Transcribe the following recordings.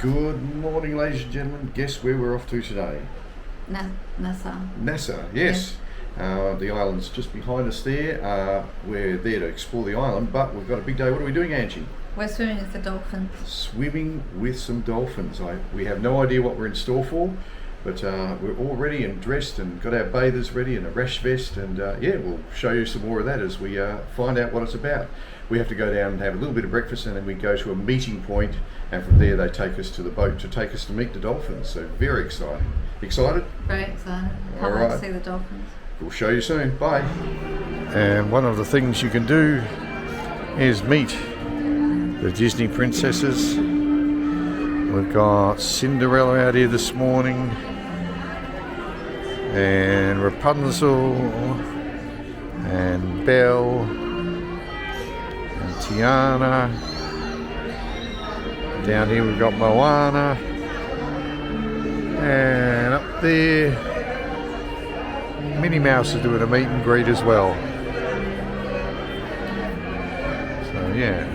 Good morning, ladies and gentlemen. Guess where we're off to today? Nassau. Nassau, yes. The island's just behind us there. We're there to explore the island, but we've got a big day. What are we doing, Angie? We're swimming with the dolphins. Swimming with some dolphins. We have no idea what we're in store for, but we're all ready and dressed and got our bathers ready and a rash vest, and yeah, we'll show you some more of that as we find out what it's about. We have to go down and have a little bit of breakfast, and then we go to a meeting point, and from there they take us to the boat to take us to meet the dolphins. So very exciting. Excited? Very excited. Can't wait to see the dolphins. We'll show you soon. Bye. And one of the things you can do is meet the Disney princesses. We've got Cinderella out here this morning, and Rapunzel, and Belle, and Tiana. Down here we've got Moana, and up there Minnie Mouse is doing a meet and greet as well. So yeah.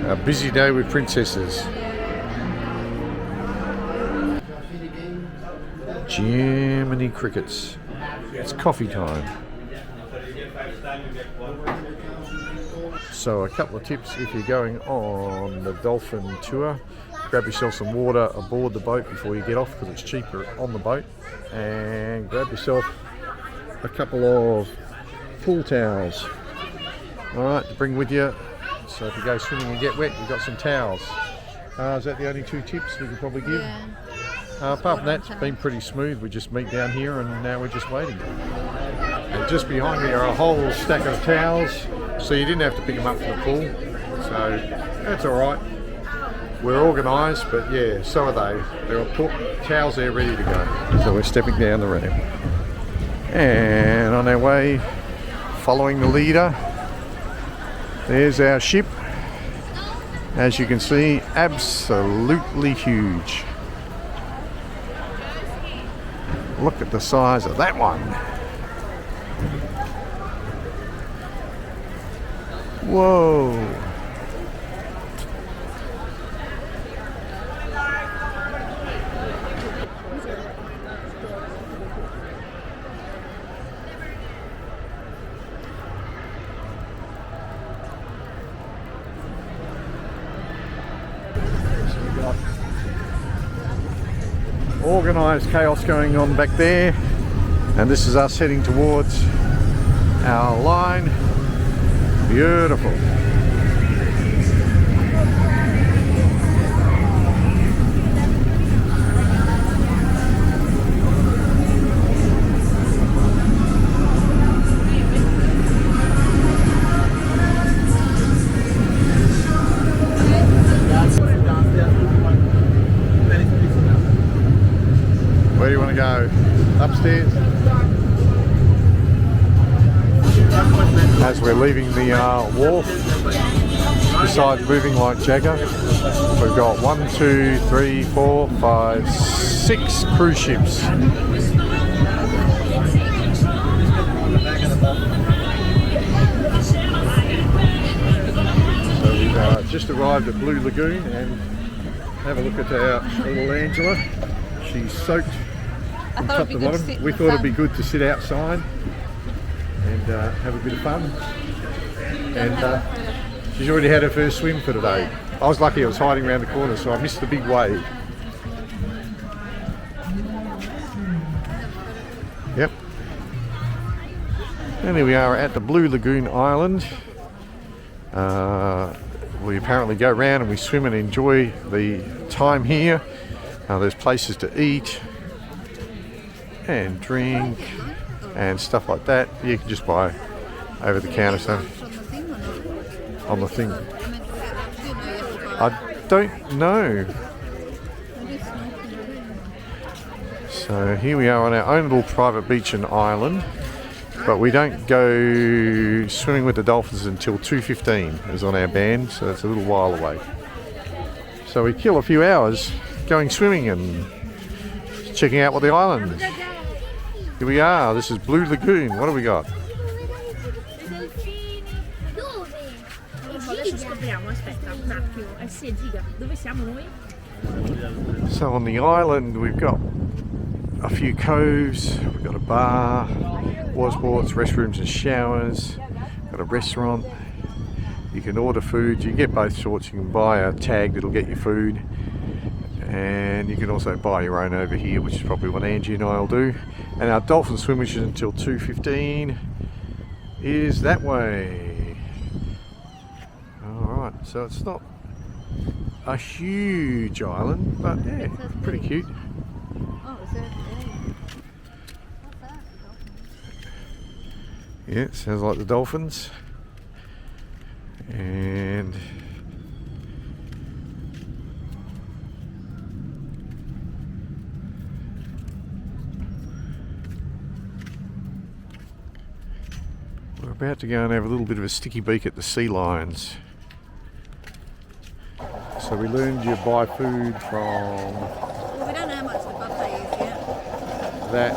A busy day with princesses. Jiminy crickets. It's coffee time. So a couple of tips if you're going on the dolphin tour: grab yourself some water aboard the boat before you get off, because it's cheaper on the boat, and grab yourself a couple of pool towels, alright, to bring with you, so if you go swimming and get wet you've got some towels. Is that the only two tips we can probably give? Yeah. Apart from that, it's been pretty smooth. We just meet down here and now we're just waiting. And just behind me are a whole stack of towels, so you didn't have to pick them up from the pool, so that's alright. We're organised, but yeah, so are they. There are towels there ready to go. So we're stepping down the ramp. And on our way, following the leader, there's our ship. As you can see, absolutely huge. Look at the size of that one. Whoa. Organised chaos going on back there, and this is us heading towards our line. Beautiful. Where do you want to go? Upstairs? As we're leaving the wharf, besides moving like Jagger, we've got 1, 2, 3, 4, 5, 6 cruise ships. So we've just arrived at Blue Lagoon, and have a look at our little Angela. She's soaked from top to bottom. We thought it'd be good to sit outside and have a bit of fun. And she's already had her first swim for today. I was lucky I was hiding around the corner, so I missed the big wave. Yep. And here we are at the Blue Lagoon Island. We apparently go around and we swim and enjoy the time here. There's places to eat and drink and stuff like that. You can just buy over the counter stuff. On the thing. I don't know. So here we are on our own little private beach and island, but we don't go swimming with the dolphins until 2:15 is on our band, so it's a little while away. So we kill a few hours going swimming and checking out what the island is. Here we are. This is Blue Lagoon. What do we got? Adesso scopriamo, aspetta un attimo. Eh sì, giga, dove siamo noi? So on the island we've got a few coves, we've got a bar, water sports, restrooms and showers, got a restaurant. You can order food, you get both sorts. You can buy a tag that'll get you food, and you can also buy your own over here, which is probably what Angie and I will do. And our dolphin swim, which is until 2:15, is that way. Alright, so it's not a huge island, but yeah, pretty cute. Oh, is there? Yeah, it sounds like the dolphins. And we're about to go and have a little bit of a sticky beak at the sea lions. So we learned you buy food from Well, we don't know how much the buffet is yet. that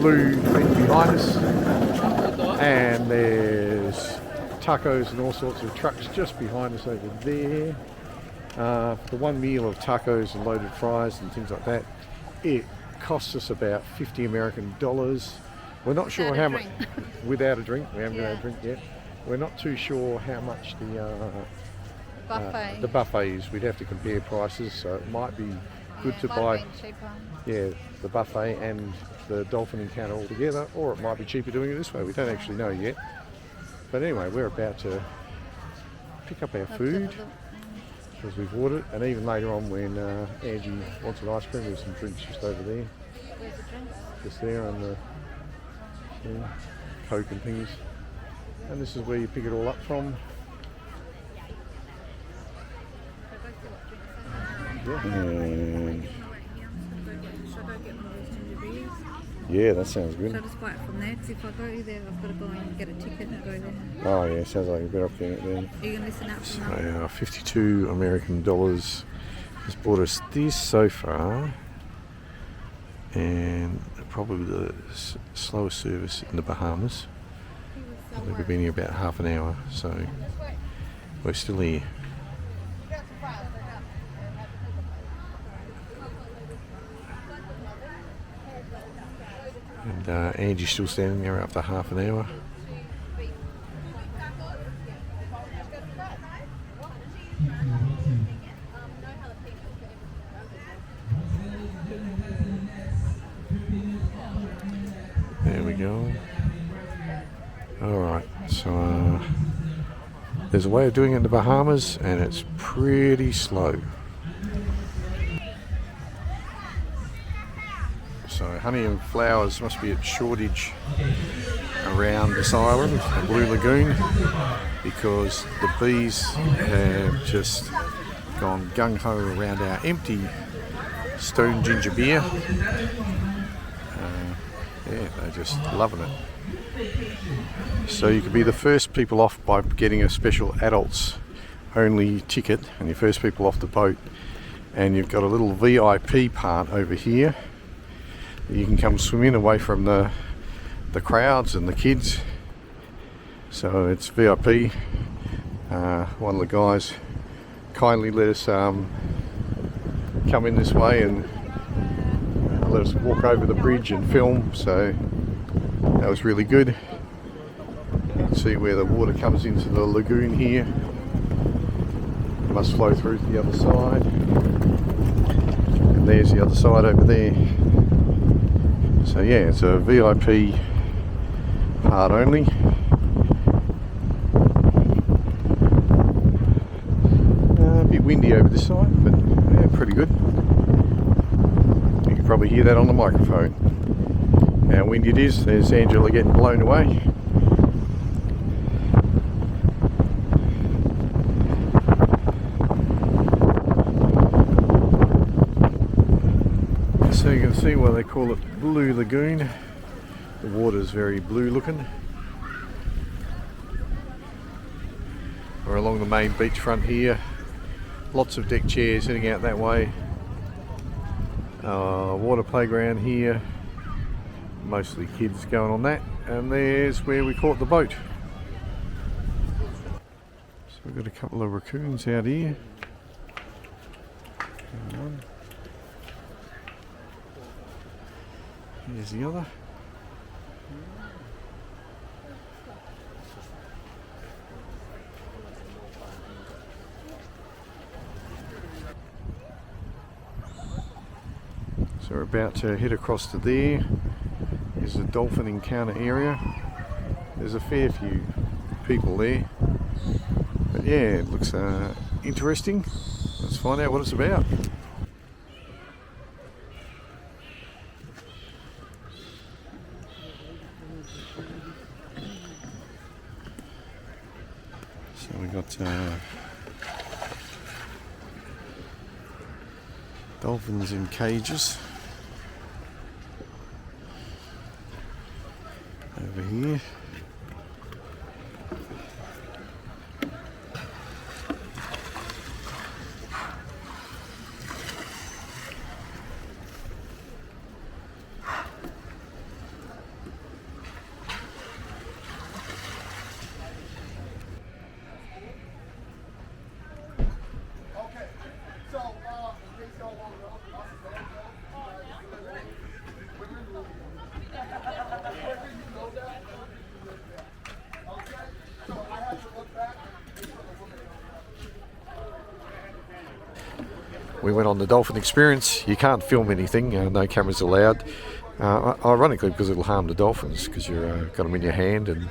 blue thing behind us, and there's tacos and all sorts of trucks just behind us over there. For one meal of tacos and loaded fries and things like that, it costs us about $50 American. We're not sure how much without a drink. We haven't got a drink yet. We're not too sure how much the buffet is. We'd have to compare prices, so it might be good to buy the buffet and the Dolphin Encounter all together, or it might be cheaper doing it this way. We don't actually know yet. But anyway, we're about to pick up our food because we've ordered, and even later on when Angie wants an ice cream, there's some drinks just over there. Where's the drinks? Just there on the Coke and things. And this is where you pick it all up from. And yeah, that sounds good. Shall I just buy it from there? Because if I go there, I've got to go and get a ticket and go there. Oh yeah, sounds like you're better off getting it then. Are you going to listen out So for that? 52 American dollars has bought us this so far, and probably the slowest service in the Bahamas. I think we've been here about half an hour, so we're still here. And Angie's still standing there after half an hour. There we go. Alright, so there's a way of doing it in the Bahamas, and it's pretty slow. So honey and flowers must be at shortage around this island, the Blue Lagoon, because the bees have just gone gung-ho around our empty stone ginger beer. Yeah, they're just loving it. So you could be the first people off by getting a special adults only ticket, and you're first people off the boat, and you've got a little VIP part over here. You can come swim in away from the crowds and the kids. So it's VIP. One of the guys kindly let us come in this way and let us walk over the bridge and film, so that was really good. You can see where the water comes into the lagoon here. It must flow through to the other side, and there's the other side over there. So yeah, it's a VIP part only. A bit windy over this side, but yeah, pretty good. You can probably hear that on the microphone. How windy it is. There's Angela getting blown away. So you can see why they call it Blue Lagoon. The water's very blue looking. We're along the main beachfront here. Lots of deck chairs heading out that way. Water playground here, mostly kids going on that, and there's where we caught the boat. So we've got a couple of raccoons out here. Here's the other. So we're about to head across to there. There's a dolphin encounter area. There's a fair few people there. But yeah, it looks interesting. Let's find out what it's about. So we got dolphins in cages over here. We went on the dolphin experience. You can't film anything, no cameras allowed. Ironically, because it'll harm the dolphins, because you've got them in your hand and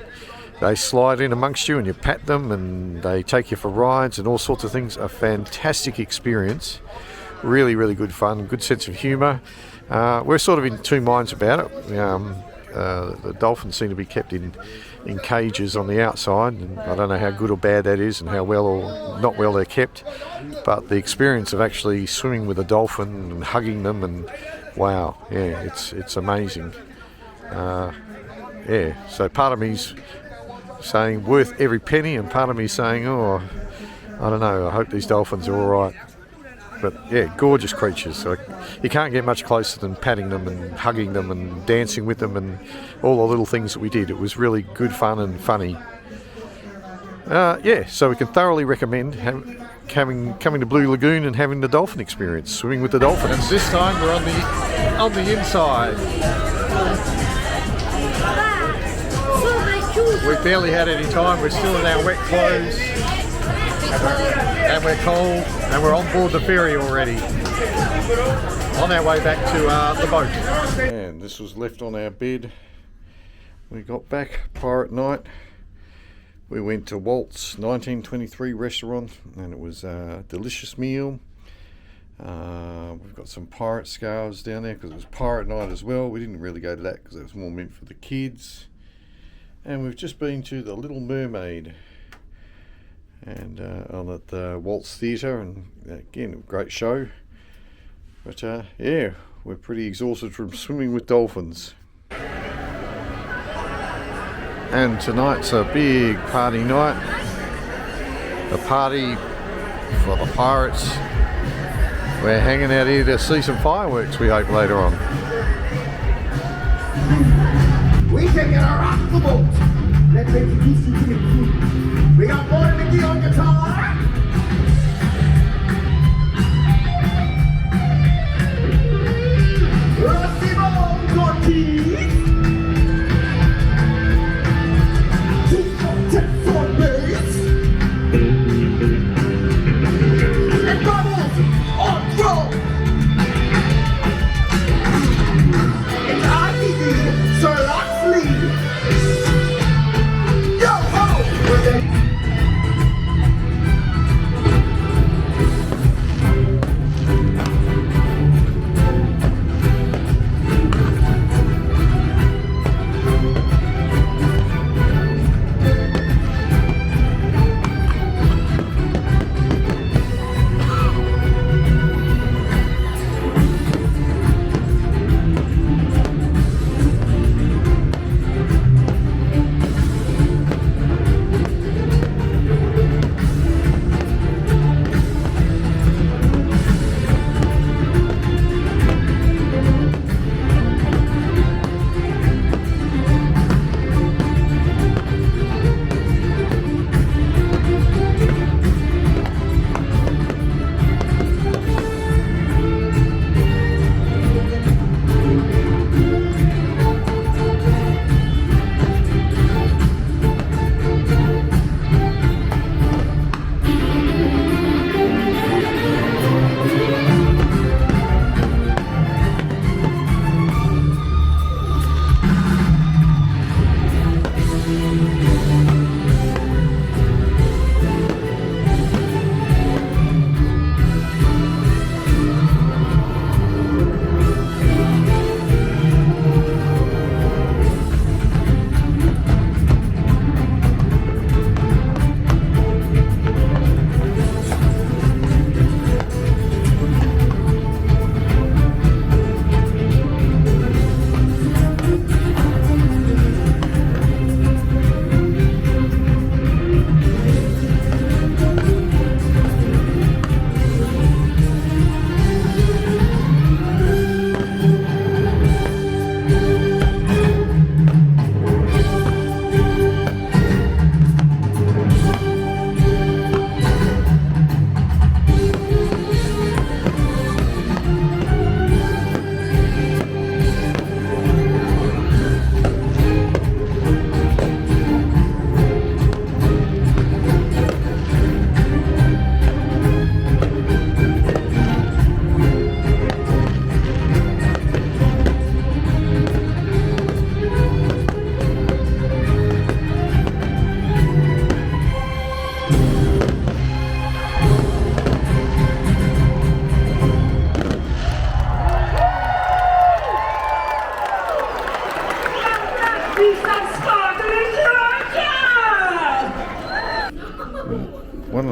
they slide in amongst you and you pat them and they take you for rides and all sorts of things. A fantastic experience. Really, really good fun, good sense of humour. We're sort of in two minds about it. The dolphins seem to be kept in cages on the outside, and I don't know how good or bad that is and how well or not well they're kept, but the experience of actually swimming with a dolphin and hugging them, and wow, yeah, it's amazing. Yeah, so part of me's saying worth every penny, and part of me's saying, oh, I don't know, I hope these dolphins are all right. But yeah, gorgeous creatures. So you can't get much closer than patting them and hugging them and dancing with them and all the little things that we did. It was really good fun and funny. Yeah, so we can thoroughly recommend coming to Blue Lagoon and having the dolphin experience, swimming with the dolphins. This time we're on the inside. We barely had any time. We're still in our wet clothes. And we're cold, and we're on board the ferry already. On our way back to the boat. And this was left on our bed. We got back, pirate night. We went to Walt's 1923 restaurant, and it was a delicious meal. We've got some pirate scarves down there because it was pirate night as well. We didn't really go to that because it was more meant for the kids. And we've just been to the Little Mermaid. And on at the Waltz Theatre, and again, a great show. But yeah, we're pretty exhausted from swimming with dolphins. And tonight's a big party night. A party for the pirates. We're hanging out here to see some fireworks, we hope, later on. We taking her off the boat. Let's introduce you to the crew. We got Boy Mickey on guitar. Rusty Bones on keys. Two Texas on bass. And Bubbles on drum. It's ITV, Sir Loxley. Yo ho!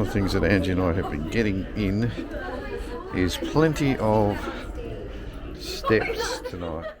the things that Angie and I have been getting in is plenty of steps tonight.